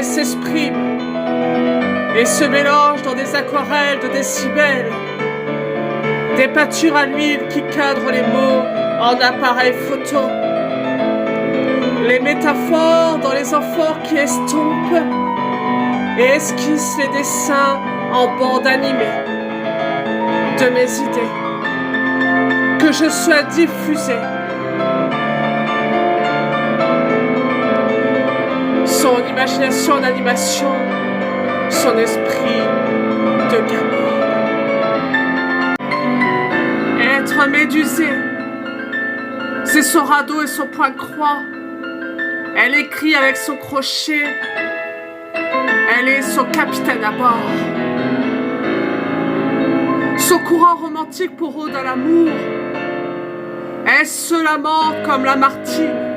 s'exprime et se mélange dans des aquarelles de décibels, des peintures à l'huile qui cadrent les mots en appareil photo, les métaphores dans les amphores qui estompent et esquissent les dessins en bande animée de mes idées que je souhaite diffuser. Son imagination d'animation, son esprit de gamin. Être médusée, c'est son radeau et son point de croix. Elle écrit avec son crochet. Elle est son capitaine à bord. Son courant romantique pour ode à l'amour. Elle se lamente comme Lamartine.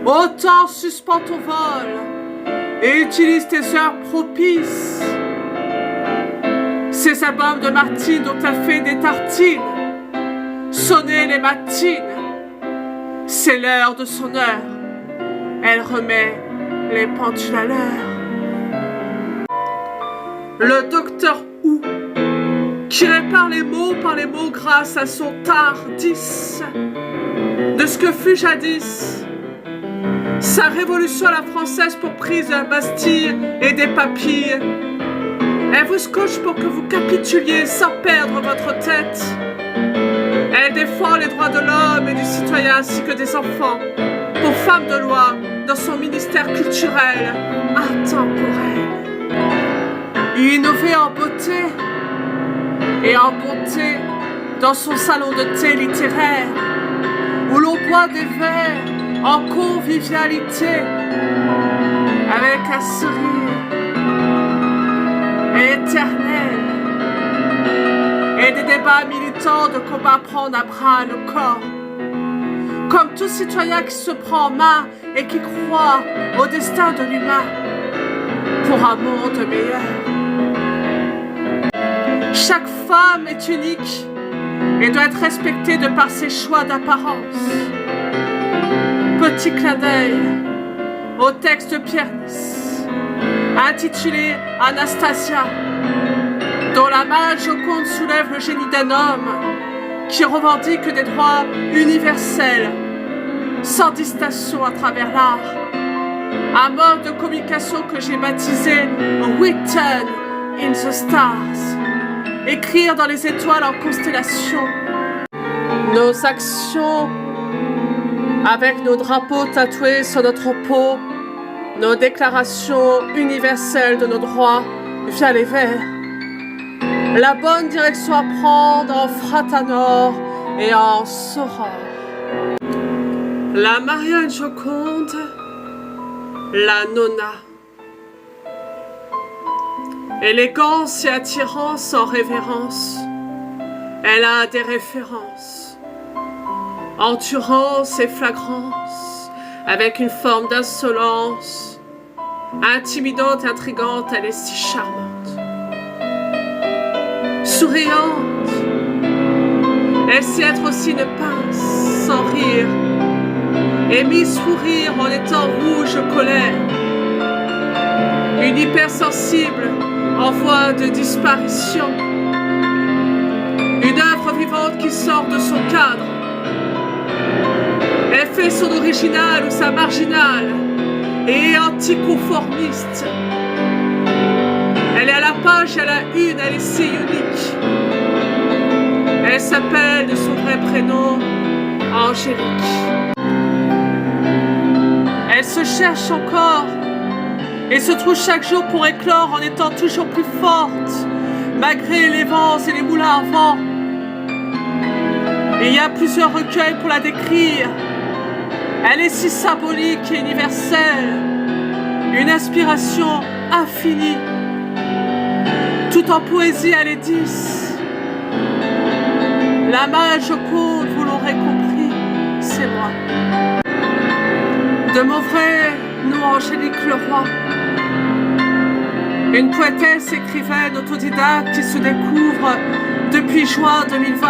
Autant suspend ton vol et utilise tes heures propices. Ces albums de Martine dont t'as fait des tartines. Sonner les matines. C'est l'heure de son heure. Elle remet les pendules à l'heure. Le docteur Who, qui répare les mots par les mots grâce à son TARDIS, de ce que fut jadis sa révolution à la française pour prise de la Bastille et des papilles. Elle vous scotche pour que vous capituliez sans perdre votre tête. Elle défend les droits de l'homme et du citoyen ainsi que des enfants pour femme de loi dans son ministère culturel intemporel. Innover en beauté et en bonté dans son salon de thé littéraire où l'on boit des verres en convivialité avec un sourire éternel et des débats militants de combat prendre à bras le corps. Comme tout citoyen qui se prend en main et qui croit au destin de l'humain pour un monde meilleur. Chaque femme est unique et doit être respectée de par ses choix d'apparence. Petit clin d'œil au texte de Pierre Nice, intitulé Anastasia, dont la main joconde soulève le génie d'un homme qui revendique des droits universels, sans distinction à travers l'art. Un mode de communication que j'ai baptisé Written in the Stars. Écrire dans les étoiles en constellation. Nos actions, avec nos drapeaux tatoués sur notre peau, nos déclarations universelles de nos droits via les vers. La bonne direction à prendre en Fratanor et en Soror. La Marianne Joconde, la Nona. Élégance et attirance sans révérence, elle a des références. Endurance et flagrance, avec une forme d'insolence. Intimidante et intrigante, elle est si charmante. Souriante, elle sait être aussi une pince, sans rire, et mise fou rire en étant rouge de colère. Une hypersensible en voie de disparition. Une œuvre vivante qui sort de son cadre. Elle fait son original ou sa marginale et est anticonformiste. Elle est à la page et à la une, elle est si unique. Elle s'appelle de son vrai prénom Angélique. Elle se cherche encore et se trouve chaque jour pour éclore en étant toujours plus forte, malgré les vents et les moulins à vent. Et il y a plusieurs recueils pour la décrire. Elle est si symbolique et universelle, une inspiration infinie. Tout en poésie, elle est 10. La Marianne Joconde, vous l'aurez compris, c'est moi. De mon vrai nom Angélique Leroy. Une poétesse écrivaine autodidacte qui se découvre depuis juin 2020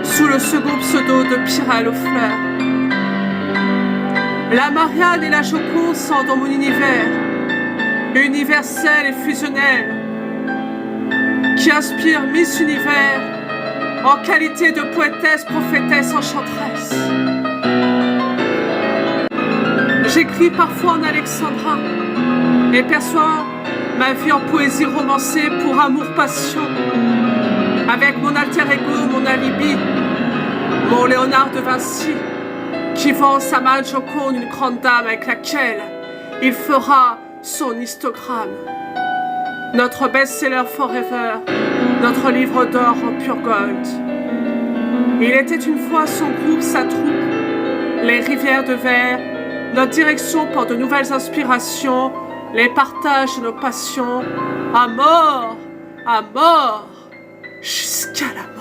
sous le second pseudo de Pyrrell aux fleurs. La Marianne et la Joconde sont dans mon univers, universel et fusionnel, qui inspire Miss Univers en qualité de poétesse, prophétesse, enchanteresse. J'écris parfois en alexandrin et perçois ma vie en poésie romancée pour amour-passion, avec mon alter ego, mon alibi, mon Léonard de Vinci, qui vend sa main Joconde, une grande dame avec laquelle il fera son histogramme. Notre best-seller Forever, notre livre d'or en pure gold. Il était une fois son groupe, sa troupe, les rivières de verre, notre direction pour de nouvelles inspirations, les partages de nos passions, à mort, jusqu'à la mort.